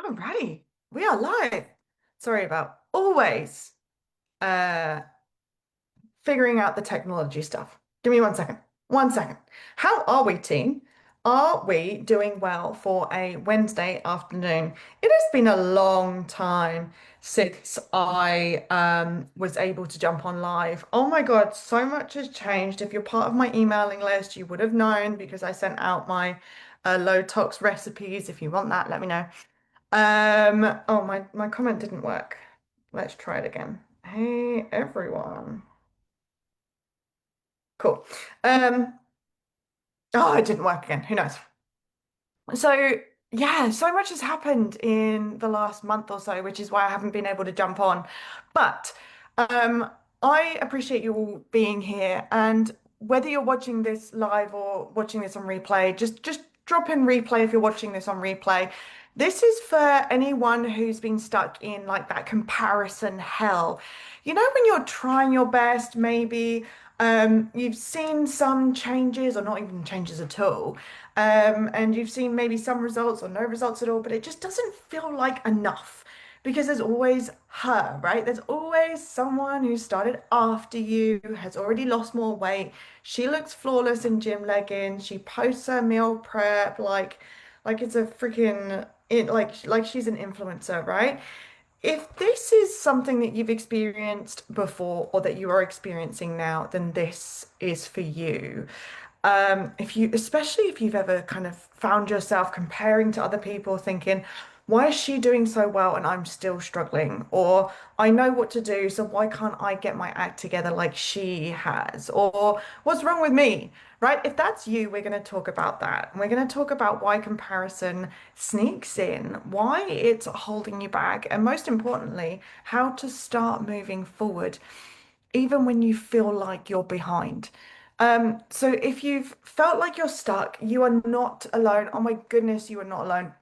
Alrighty, we are live. Sorry about always uh figuring out the technology stuff. Give me 1 second. 1 second. How are we, team? Are we doing well for a Wednesday afternoon? It has been a long time since I was able to jump on live. Oh my God, so much has changed. If you're part of my emailing list, you would have known because I sent out my low tox recipes. If you want that, let me know. Oh, my comment didn't work. Let's try it again. Hey, everyone. Cool. Um, oh, it didn't work again. Who knows? So, yeah, so much has happened in the last month or so, which is why I haven't been able to jump on. But um, I appreciate you all being here. And whether you're watching this live or watching this on replay, just drop in replay if you're watching this on replay. This is for anyone who's been stuck in like that comparison hell. You know, when you're trying your best, maybe you've seen some changes or not even changes at all. And you've seen maybe some results or no results at all, but it just doesn't feel like enough because there's always her, right? There's always someone who started after you, has already lost more weight. She looks flawless in gym leggings. She posts her meal prep like it's a freaking it like she's an influencer, right? If this is something that you've experienced before or that you are experiencing now, then this is for you. Especially if you've ever kind of found yourself comparing to other people, thinking, why is she doing so well and I'm still struggling? Or I know what to do, so why can't I get my act together like she has? Or what's wrong with me? Right? If that's you, we're going to talk about that. And we're going to talk about why comparison sneaks in, why it's holding you back, and most importantly, how to start moving forward even when you feel like you're behind. So if you've felt like you're stuck, you are not alone. Oh my goodness, you are not alone.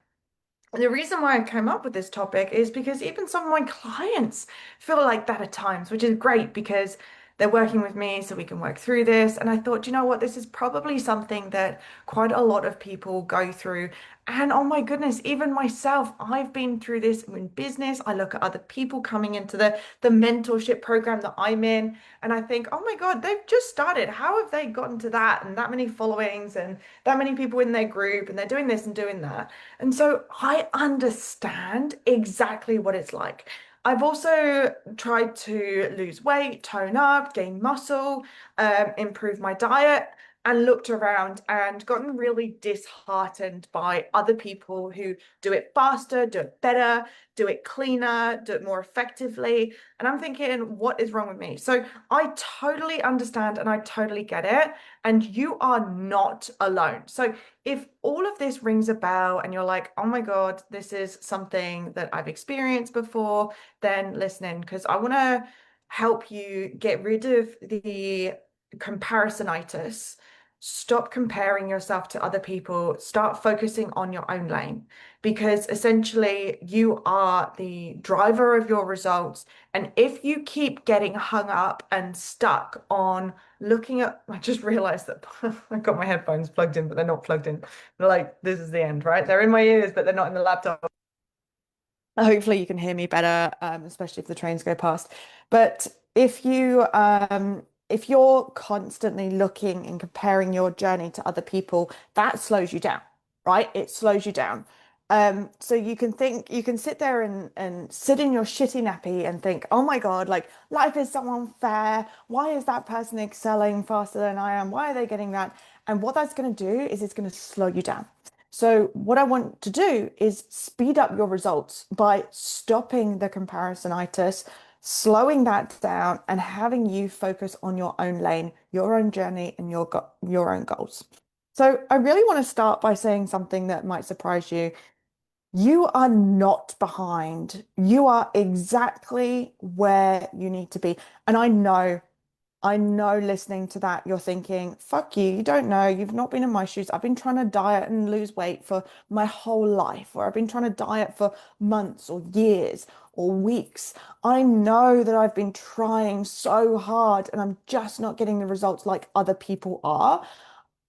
And the reason why I came up with this topic is because even some of my clients feel like that at times, which is great because they're working with me so we can work through this. And I thought, you know what, this is probably something that quite a lot of people go through. And oh my goodness, even myself, I've been through this in business. I look at other people coming into the mentorship program that I'm in, and I think, oh my God, they've just started. How have they gotten to that and that many followings and that many people in their group and they're doing this and doing that? And so I understand exactly what it's like. I've also tried to lose weight, tone up, gain muscle, improve my diet, and looked around and gotten really disheartened by other people who do it faster, do it better, do it cleaner, do it more effectively. And I'm thinking, what is wrong with me? So I totally understand and I totally get it. And you are not alone. So if all of this rings a bell and you're like, oh my God, this is something that I've experienced before, then listen in because I want to help you get rid of the comparisonitis. Stop comparing yourself to other people. Start focusing on your own lane because essentially you are the driver of your results. And if you keep getting hung up and stuck on looking at, I just realized that I've got my headphones plugged in, but they're not plugged in. They're like, this is the end, right? They're in my ears, but they're not in the laptop. Hopefully you can hear me better, especially if the trains go past. But if you're constantly looking and comparing your journey to other people, that slows you down, right? It slows you down. So you can sit there and sit in your shitty nappy and think, oh my God, like life is so unfair. Why is that person excelling faster than I am? Why are they getting that? And what that's going to do is it's going to slow you down. So what I want to do is speed up your results by stopping the comparisonitis, slowing that down, and having you focus on your own lane, your own journey, and your own goals. So I really want to start by saying something that might surprise you. You are not behind. You are exactly where you need to be. And I know listening to that, you're thinking, fuck you, you don't know, you've not been in my shoes. I've been trying to diet and lose weight for my whole life, or I've been trying to diet for months or years or weeks. I know that I've been trying so hard and I'm just not getting the results like other people are.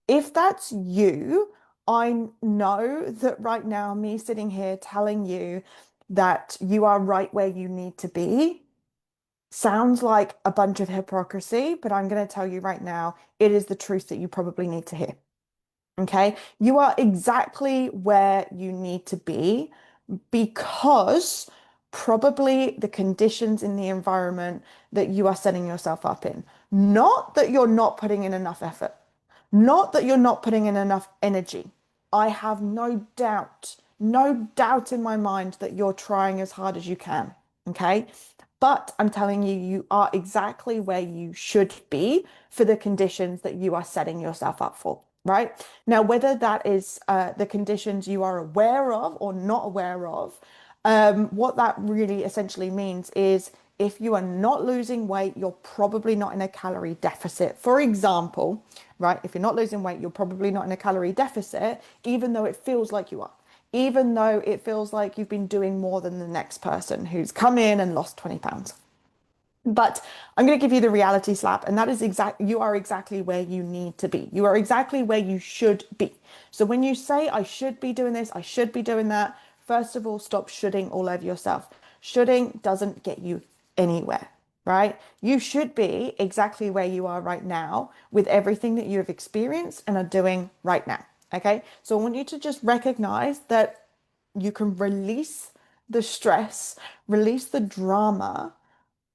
If that's you, I know that right now, me sitting here telling you that you are right where you need to be sounds like a bunch of hypocrisy, but I'm going to tell you right now, it is the truth that you probably need to hear. Okay. You are exactly where you need to be because probably the conditions in the environment that you are setting yourself up in. Not that you're not putting in enough effort, not that you're not putting in enough energy. I have no doubt in my mind that you're trying as hard as you can. Okay. But I'm telling you, you are exactly where you should be for the conditions that you are setting yourself up for, right? Now, whether that is the conditions you are aware of or not aware of, what that really essentially means is if you are not losing weight, you're probably not in a calorie deficit. For example, right? If you're not losing weight, you're probably not in a calorie deficit, even though it feels like you are. Even though it feels like you've been doing more than the next person who's come in and lost 20 pounds. But I'm going to give you the reality slap, and that is you are exactly where you need to be. You are exactly where you should be. So when you say, I should be doing this, I should be doing that, first of all, stop shoulding all over yourself. Shoulding doesn't get you anywhere, right? You should be exactly where you are right now with everything that you have experienced and are doing right now. Okay. So I want you to just recognize that you can release the stress, release the drama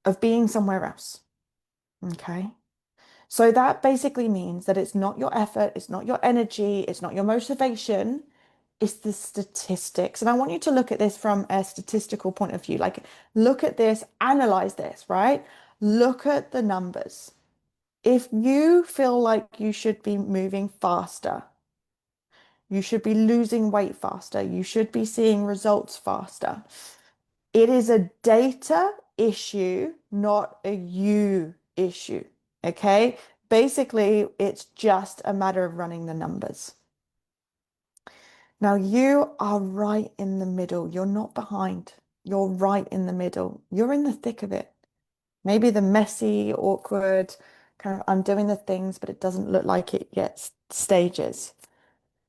of being somewhere else. Okay. So that basically means that it's not your effort, it's not your energy, it's not your motivation, it's the statistics. And I want you to look at this from a statistical point of view. Like, look at this, analyze this, right? Look at the numbers. If you feel like you should be moving faster, you should be losing weight faster, you should be seeing results faster. It is a data issue, not a you issue. Okay. Basically, it's just a matter of running the numbers. Now, you are right in the middle. You're not behind. You're right in the middle. You're in the thick of it. Maybe the messy, awkward, kind of I'm doing the things, but it doesn't look like it yet stages.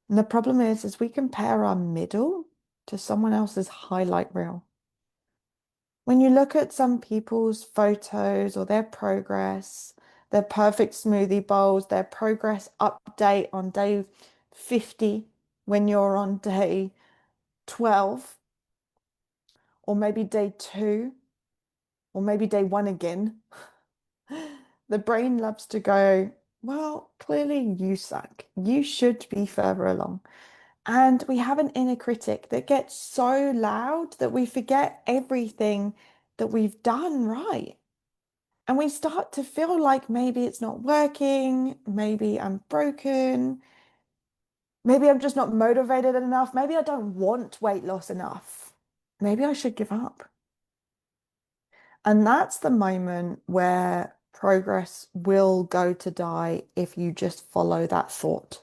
And the problem is we compare our middle to someone else's highlight reel. When you look at some people's photos or their progress, their perfect smoothie bowls, their progress update on day 50 when you're on day 12, or maybe day 2, or maybe day 1 again, the brain loves to go, well, clearly you suck. You should be further along. And we have an inner critic that gets so loud that we forget everything that we've done right. And we start to feel like maybe it's not working, maybe I'm broken, maybe I'm just not motivated enough, maybe I don't want weight loss enough, maybe I should give up. And that's the moment where progress will go to die if you just follow that thought.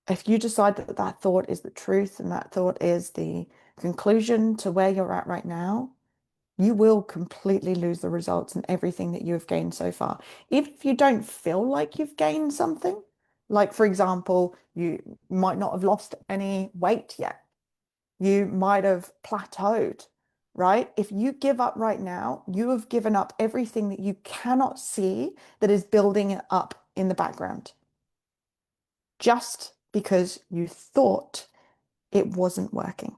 If you decide that that thought is the truth and that thought is the conclusion to where you're at right now, you will completely lose the results and everything that you have gained so far. Even if you don't feel like you've gained something, like for example, you might not have lost any weight yet. You might have plateaued, right? If you give up right now, you have given up everything that you cannot see that is building it up in the background just because you thought it wasn't working.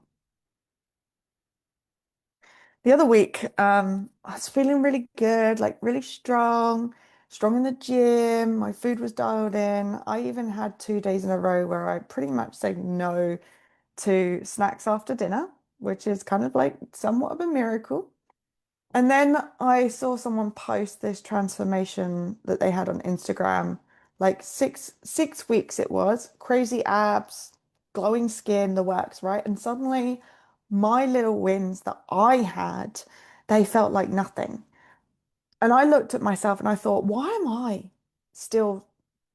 The other week, I was feeling really good, like really strong in the gym. My food was dialed in. I even had 2 days in a row where I pretty much said no to snacks after dinner, which is kind of like somewhat of a miracle. And then I saw someone post this transformation that they had on Instagram, like six weeks it was, crazy abs, glowing skin, the works, right? And suddenly my little wins that I had, they felt like nothing. And I looked at myself and I thought, why am I still,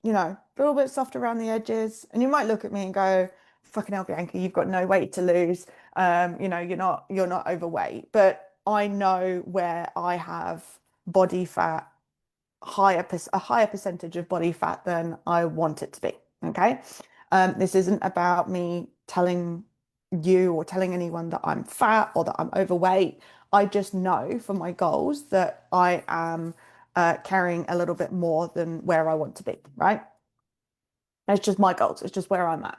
a little bit soft around the edges? And you might look at me and go, fucking hell, Bianca, you've got no weight to lose. You're not overweight. But I know where I have body fat, a higher percentage of body fat than I want it to be. Okay. This isn't about me telling you or telling anyone that I'm fat or that I'm overweight. I just know for my goals that I am carrying a little bit more than where I want to be, right? It's just my goals. It's just where I'm at.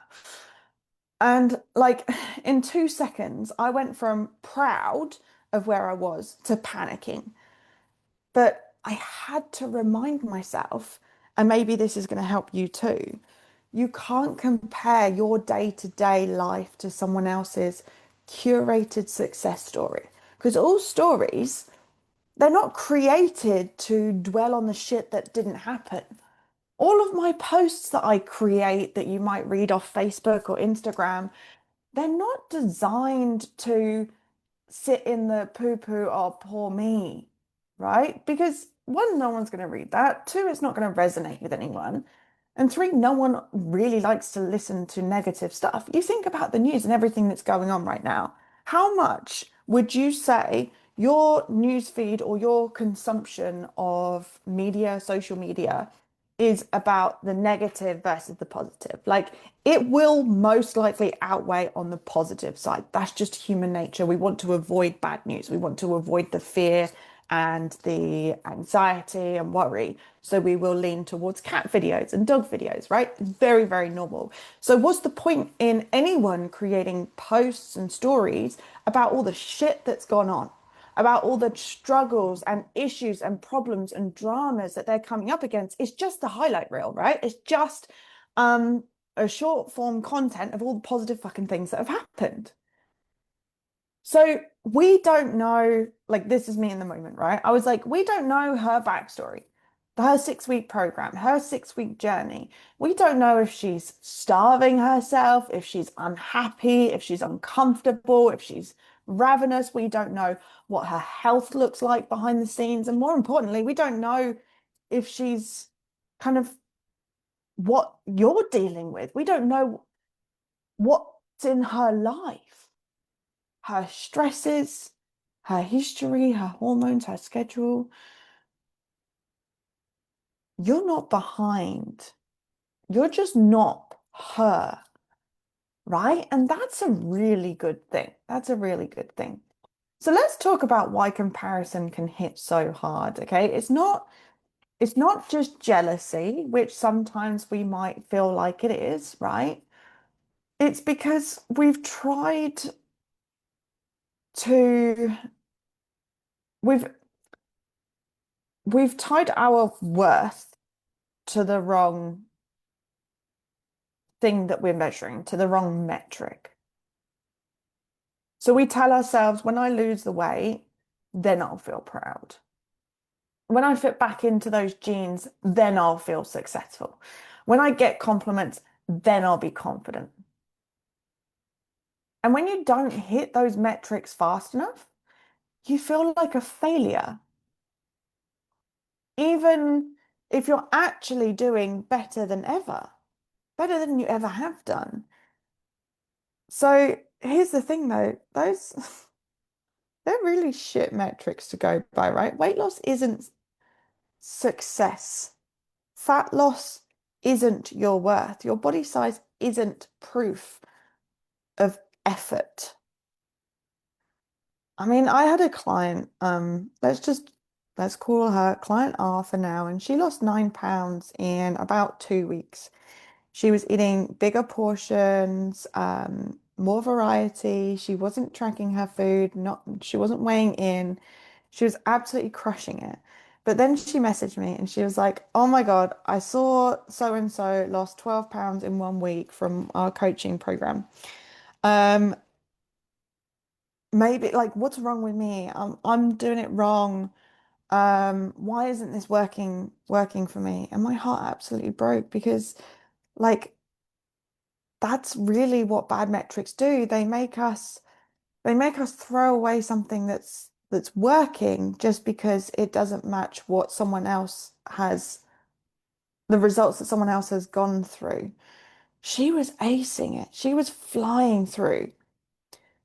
And like in 2 seconds, I went from proud of where I was to panicking. But I had to remind myself, and maybe this is going to help you too. You can't compare your day-to-day life to someone else's curated success story. Because all stories, they're not created to dwell on the shit that didn't happen. All of my posts that I create that you might read off Facebook or Instagram, they're not designed to sit in the poo poo, oh, poor me, right? Because one, no one's going to read that. Two, it's not going to resonate with anyone. And three, no one really likes to listen to negative stuff. You think about the news and everything that's going on right now. How much would you say your news feed or your consumption of media, social media, is about the negative versus the positive? Like, it will most likely outweigh on the positive side. That's just human nature. We want to avoid bad news. We want to avoid the fear and the anxiety and worry. So we will lean towards cat videos and dog videos, right? It's very, very normal. So what's the point in anyone creating posts and stories about all the shit that's gone on? About all the struggles and issues and problems and dramas that they're coming up against? It's just the highlight reel, right? It's just um a short form content of all the positive fucking things that have happened. So we don't know, like, this is me in the moment, right? I was like, we don't know her backstory, her 6 week program, her 6 week journey. We don't know if she's starving herself, if she's unhappy, if she's uncomfortable, if she's ravenous. We don't know what her health looks like behind the scenes. And more importantly, we don't know if she's kind of what you're dealing with. We don't know what's in her life, her stresses, her history, her hormones, her schedule. You're not behind. You're just not her, right? And that's a really good thing. That's a really good thing. So let's talk about why comparison can hit so hard, okay? It's not just jealousy, which sometimes we might feel like it is, right? It's because to we've we've tied our worth to the wrong thing that we're measuring, to the wrong metric. So we tell ourselves, when I lose the weight, then I'll feel proud. When I fit back into those jeans, then I'll feel successful. When I get compliments, then I'll be confident. And when you don't hit those metrics fast enough, you feel like a failure, even if you're actually doing better than ever, better than you ever have done. So here's the thing though, those they're really shit metrics to go by, right? Weight loss isn't success. Fat loss isn't your worth. Your body size isn't proof of effort. I mean, I had a client, let's call her client R for now, and she lost 9 pounds in about 2 weeks. She was eating bigger portions, more variety. She wasn't tracking her food, she wasn't weighing in. She was absolutely crushing it. But then she messaged me and she was like, "Oh my God, I saw so and so lost 12 pounds in 1 week from our coaching program. Um, maybe like what's wrong with me? I'm doing it wrong. Why isn't this working for me?" And my heart absolutely broke because like that's really what bad metrics do. They make us throw away something that's working just because it doesn't match what someone else has, the results that someone else has gone through. She was acing it. She was flying through.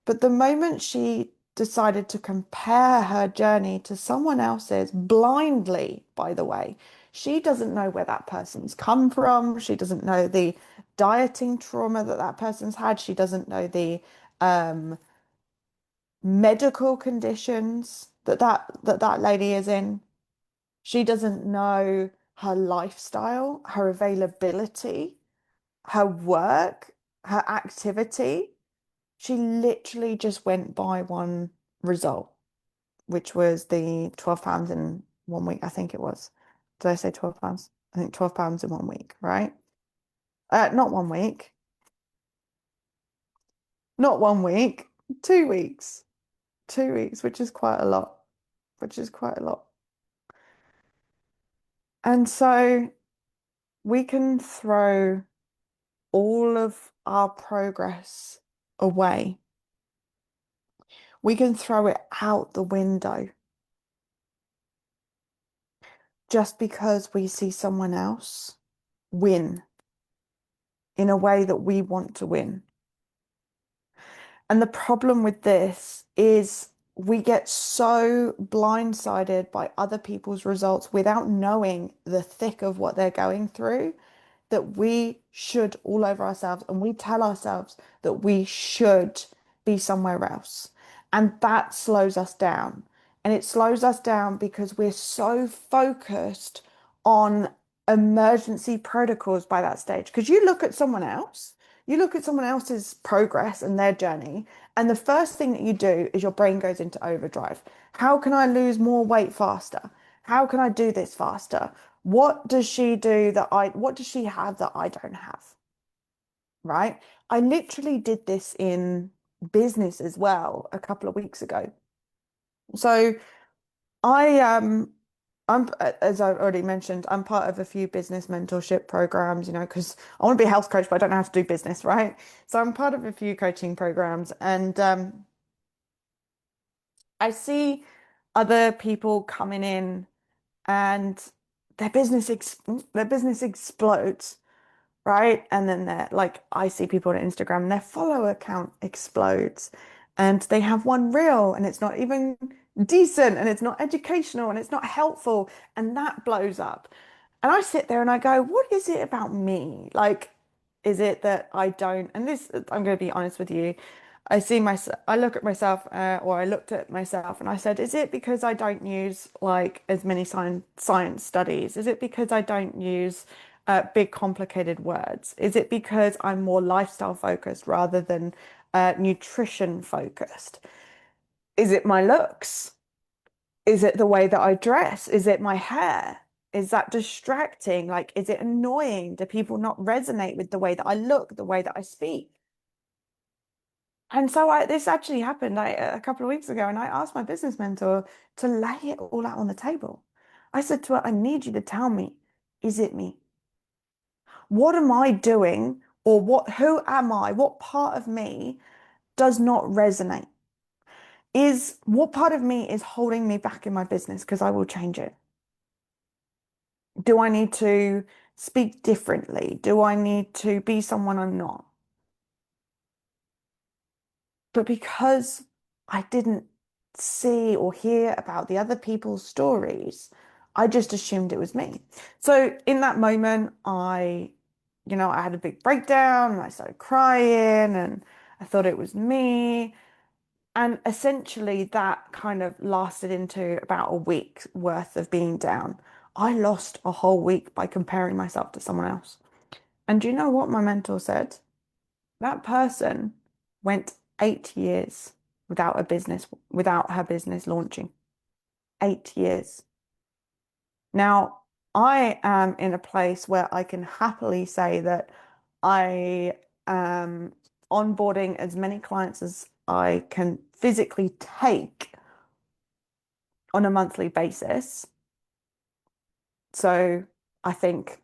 But the moment she decided to compare her journey to someone else's blindly, by the way, She doesn't know where that person's come from. She doesn't know the dieting trauma that that person's had. She doesn't know the um, medical conditions that lady is in. She doesn't know her lifestyle, her availability, her work, her activity. She literally just went by one result, which was the £12 in 1 week, I think it was. Did I say £12? I think £12 in 1 week, right? Not 1 week, not 1 week, 2 weeks, 2 weeks, which is quite a lot, which is quite a lot. And so we can throw all of our progress away. We can throw it out the window just because we see someone else win in a way that we want to win. And the problem with this is we get so blindsided by other people's results without knowing the thick of what they're going through that we should all over ourselves and we tell ourselves that we should be somewhere else. And that slows us down. And it slows us down because we're so focused on emergency protocols by that stage. Because you look at someone else's progress and their journey, and the first thing that you do is your brain goes into overdrive. How can I lose more weight faster? How can I do this faster? What does she have that I don't have? Right? I literally did this in business as well a couple of weeks ago. So I I'm as I already mentioned, I'm part of a few business mentorship programs, because I want to be a health coach, but I don't know how to do business, right? So I'm part of a few coaching programs, and I see other people coming in and their business ex their business explodes, right? And then they're like, I see people on Instagram and their follower count explodes, and they have one reel and it's not even decent and it's not educational and it's not helpful, and that blows up. And I sit there and I go, what is it about me? Like, is it that I don't, and this, I'm going to be honest with you. I look at myself, or I looked at myself and I said, is it because I don't use like as many science studies? Is it because I don't use big complicated words? Is it because I'm more lifestyle focused rather than nutrition focused? Is it my looks? Is it the way that I dress? Is it my hair? Is that distracting? Like, is it annoying? Do people not resonate with the way that I look, the way that I speak? And so this actually happened a couple of weeks ago, and I asked my business mentor to lay it all out on the table. I said to her, I need you to tell me, is it me? What am I doing? Or who am I? What part of me does not resonate? What part of me is holding me back in my business? Because I will change it. Do I need to speak differently? Do I need to be someone I'm not? But because I didn't see or hear about the other people's stories, I just assumed it was me. So in that moment, I had a big breakdown and I started crying and I thought it was me. And essentially, that kind of lasted into about a week worth of being down. I lost a whole week by comparing myself to someone else. And do you know what my mentor said? That person went 8 years without her business launching. 8 years. Now, I am in a place where I can happily say that I am onboarding as many clients as I can physically take on a monthly basis. So I think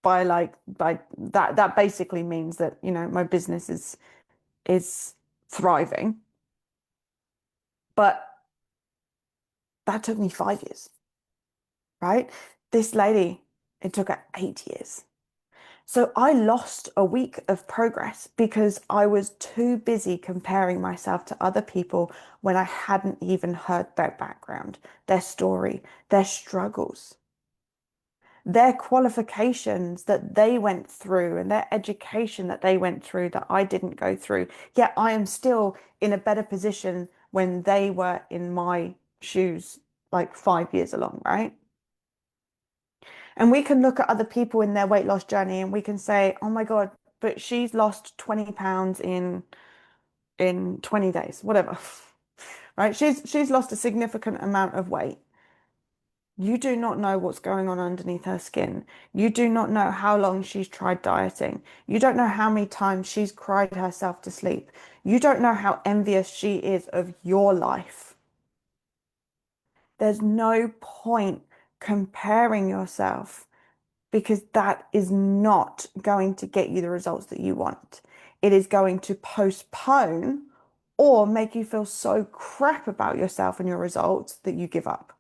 by that basically means that, my business is thriving. But that took me 5 years, right? This lady, it took her 8 years. So I lost a week of progress because I was too busy comparing myself to other people when I hadn't even heard their background, their story, their struggles. their qualifications that they went through and their education that they went through that I didn't go through. Yet I am still in a better position when they were in my shoes like 5 years along, right? And we can look at other people in their weight loss journey and we can say, oh my God, but she's lost 20 pounds in 20 days, whatever. Right? She's lost a significant amount of weight. You do not know what's going on underneath her skin. You do not know how long she's tried dieting. You don't know how many times she's cried herself to sleep. You don't know how envious she is of your life. There's no point comparing yourself because that is not going to get you the results that you want. It is going to postpone or make you feel so crap about yourself and your results that you give up.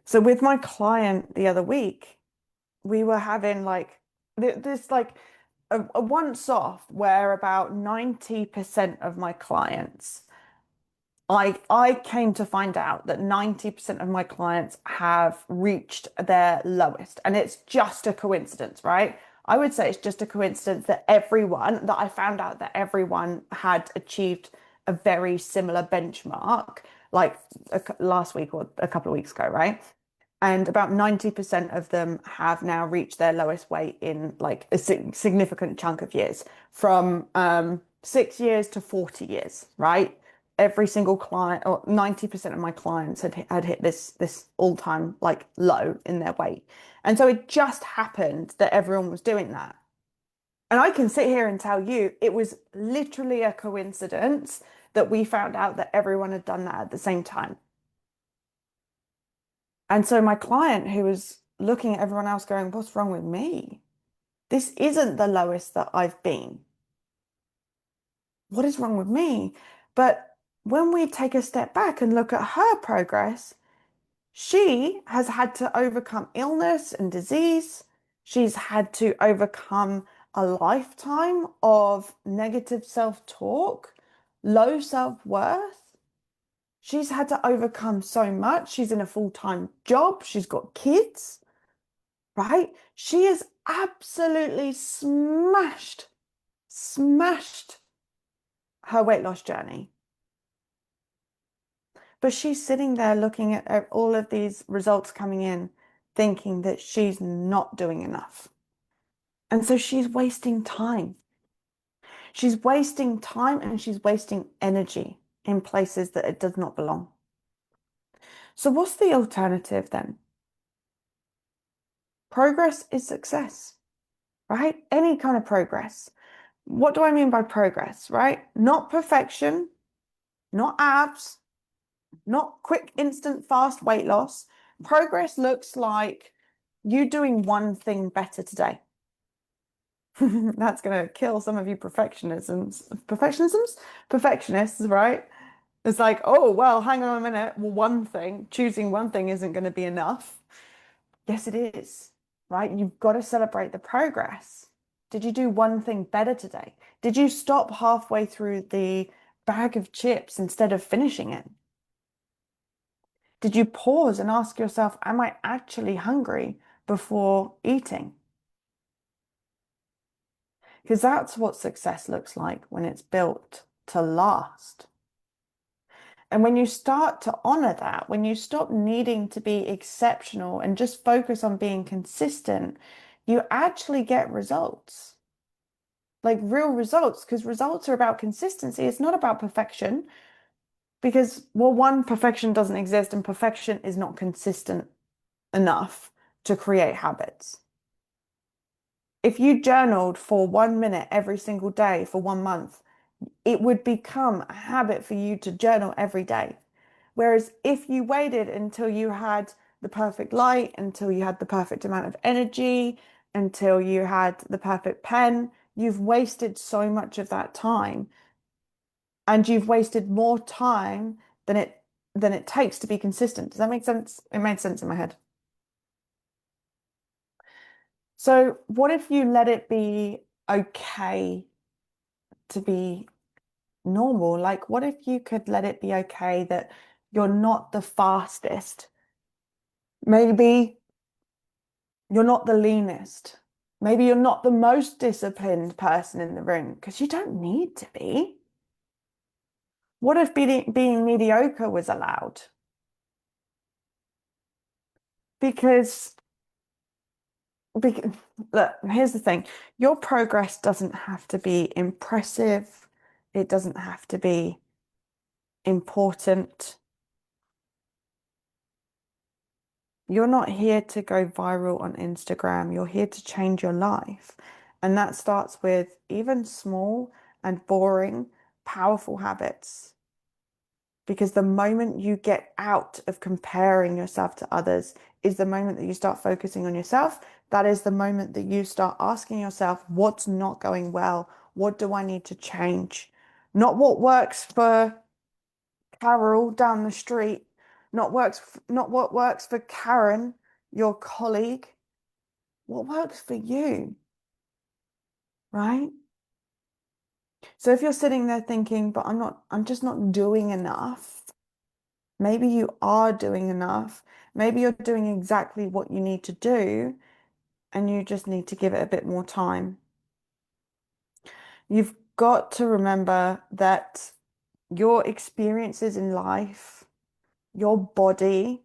So with my client the other week, we were having like this like a once off where about 90% of my clients I came to find out that 90% of my clients have reached their lowest, and it's just a coincidence, right? I would say it's just a coincidence that I found out that everyone had achieved a very similar benchmark, like last week or a couple of weeks ago, right? And about 90% of them have now reached their lowest weight in like a significant chunk of years, from 6 years to 40 years, right? Every single client, or 90% of my clients had hit this all-time like low in their weight. And so it just happened that everyone was doing that. And I can sit here and tell you it was literally a coincidence that we found out that everyone had done that at the same time. And so my client, who was looking at everyone else going, what's wrong with me? This isn't the lowest that I've been. What is wrong with me? But when we take a step back and look at her progress, she has had to overcome illness and disease. She's had to overcome a lifetime of negative self-talk, low self-worth. She's had to overcome so much. She's in a full-time job. She's got kids, right? She is absolutely smashed her weight loss journey. But she's sitting there looking at all of these results coming in, thinking that she's not doing enough. And so she's wasting time. She's wasting time and she's wasting energy in places that it does not belong. So what's the alternative then? Progress is success, right? Any kind of progress. What do I mean by progress, right? Not perfection, not abs, not quick, instant, fast weight loss. Progress looks like you doing one thing better today. That's going to kill some of you perfectionists, right? It's like, oh, well, hang on a minute. Well, choosing one thing isn't going to be enough. Yes, it is, right? You've got to celebrate the progress. Did you do one thing better today? Did you stop halfway through the bag of chips instead of finishing it? Did you pause and ask yourself, am I actually hungry before eating? Because that's what success looks like when it's built to last. And when you start to honor that, when you stop needing to be exceptional and just focus on being consistent, you actually get results. Like real results, because results are about consistency. It's not about perfection. Because, well, one, perfection doesn't exist, and perfection is not consistent enough to create habits. If you journaled for 1 minute every single day for 1 month, it would become a habit for you to journal every day. Whereas if you waited until you had the perfect light, until you had the perfect amount of energy, until you had the perfect pen, you've wasted so much of that time, and you've wasted more time than it takes to be consistent. Does that make sense? It made sense in my head. So what if you let it be okay to be normal? Like, what if you could let it be okay that you're not the fastest? Maybe You're not the leanest. Maybe you're not the most disciplined person in the room because you don't need to be. What if being mediocre was allowed? Because, because look, here's the thing. Your progress doesn't have to be impressive. It doesn't have to be important. You're not here to go viral on Instagram. You're here to change your life. And that starts with even small and boring, powerful habits. Because the moment you get out of comparing yourself to others is the moment that you start focusing on yourself. That is the moment that you start asking yourself, what's not going well? What do I need to change? Not what works for Carol down the street, not what works for Karen, your colleague. What works for you, right? So if you're sitting there thinking, but I'm just not doing enough. Maybe you are doing enough. Maybe you're doing exactly what you need to do, and you just need to give it a bit more time. You've got to remember that your experiences in life, your body,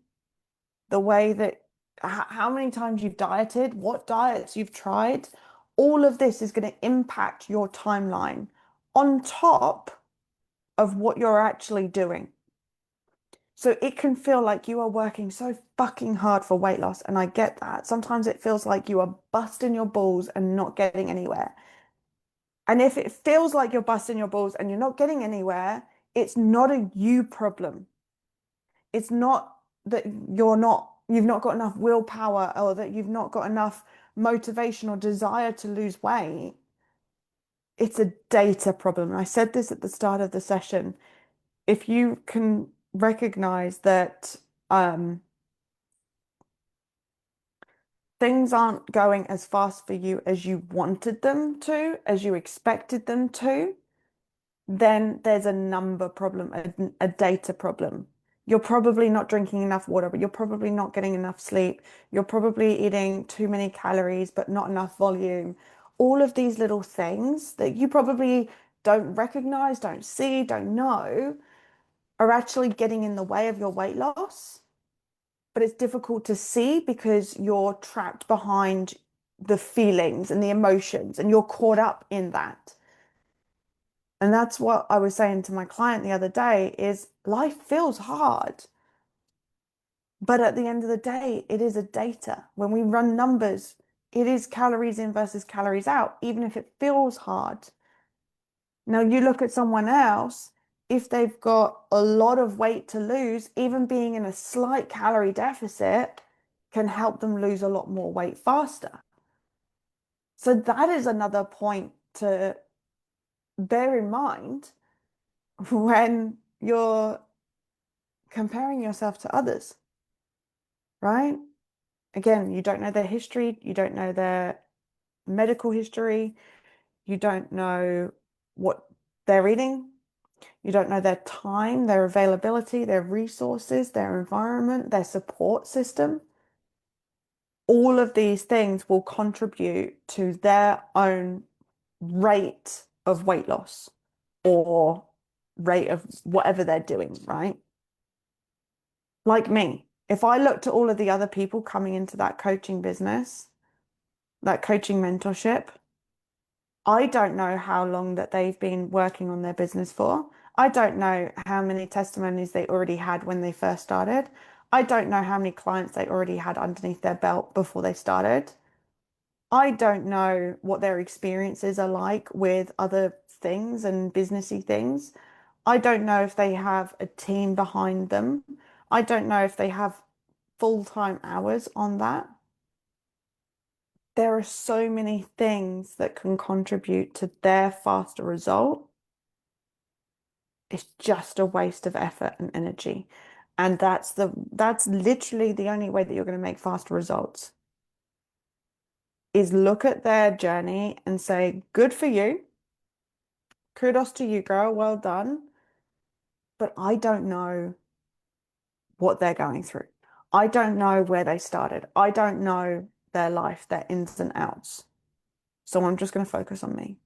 the way that how many times you've dieted, what diets you've tried, all of this is going to impact your timeline on top of what you're actually doing. So it can feel like you are working so fucking hard for weight loss, and I get that. Sometimes it feels like you are busting your balls and not getting anywhere. And if it feels like you're busting your balls and you're not getting anywhere, it's not a you problem. It's not that you've not got enough willpower or that you've not got enough motivation or desire to lose weight. It's a data problem. And I said this at the start of the session. If you can recognize that things aren't going as fast for you as you wanted them to, as you expected them to, then there's a number problem, a data problem. You're probably not drinking enough water, but you're probably not getting enough sleep. You're probably eating too many calories, but not enough volume. All of these little things that you probably don't recognize, don't see, don't know, are actually getting in the way of your weight loss. But it's difficult to see because you're trapped behind the feelings and the emotions, and you're caught up in that. And that's what I was saying to my client the other day is life feels hard. But at the end of the day, it is a data. When we run numbers, it is calories in versus calories out, even if it feels hard. Now you look at someone else, if they've got a lot of weight to lose, even being in a slight calorie deficit can help them lose a lot more weight faster. So that is another point to bear in mind when you're comparing yourself to others, right? Again, you don't know their history, you don't know their medical history, you don't know what they're eating, you don't know their time, their availability, their resources, their environment, their support system. All of these things will contribute to their own rate of weight loss or rate of whatever they're doing, right? Like me, if I looked at all of the other people coming into that coaching business, that coaching mentorship, I don't know how long that they've been working on their business for. I don't know how many testimonies they already had when they first started. I don't know how many clients they already had underneath their belt before they started. I don't know what their experiences are like with other things and businessy things. I don't know if they have a team behind them. I don't know if they have full-time hours on that. There are so many things that can contribute to their faster result. It's just a waste of effort and energy. And that's literally the only way that you're going to make faster results is look at their journey and say, good for you. Kudos to you, girl. Well done. But I don't know what they're going through. I don't know where they started. I don't know. their life, their ins and outs. So I'm just going to focus on me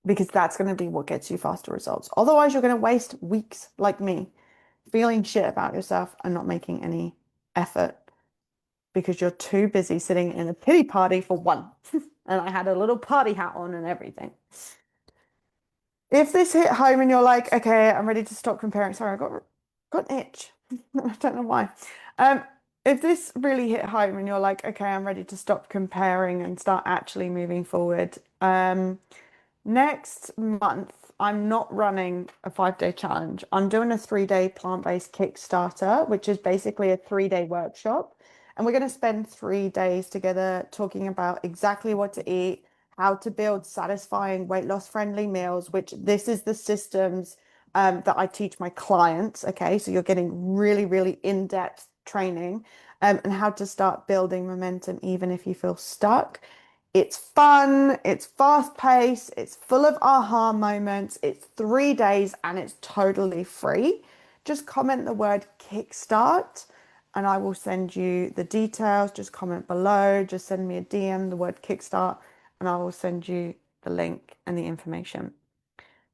because that's going to be what gets you faster results. Otherwise, you're going to waste weeks like me feeling shit about yourself and not making any effort because you're too busy sitting in a pity party for one. And I had a little party hat on and everything. If this hit home and you're like, okay, I'm ready to stop comparing. Sorry, I got an itch. I don't know why. Um, if this really hit home and you're like, okay, I'm ready to stop comparing and start actually moving forward, next month, I'm not running a 5 day challenge. I'm doing a 3 day plant-based Kickstarter, which is basically a 3 day workshop. And we're going to spend 3 days together talking about exactly what to eat, how to build satisfying weight loss friendly meals, which this is the systems that I teach my clients. Okay, so you're getting really, really in-depth training and how to start building momentum even if you feel stuck. It's fun, it's fast paced, it's full of aha moments, it's 3 days and it's totally free. Just comment the word kickstart and I will send you the details. Just comment below, just send me a DM, the word kickstart, and I will send you the link and the information.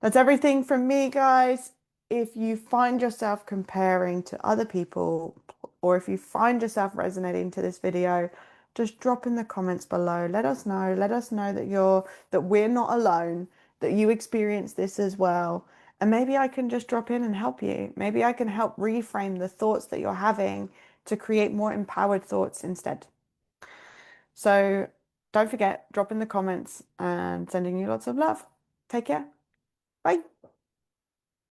That's everything from me, guys. If you find yourself comparing to other people, or if you find yourself resonating to this video, just drop in the comments below. Let us know. Let us know that we're not alone, that you experience this as well. And maybe I can just drop in and help you. Maybe I can help reframe the thoughts that you're having to create more empowered thoughts instead. So don't forget, drop in the comments and sending you lots of love. Take care. Bye.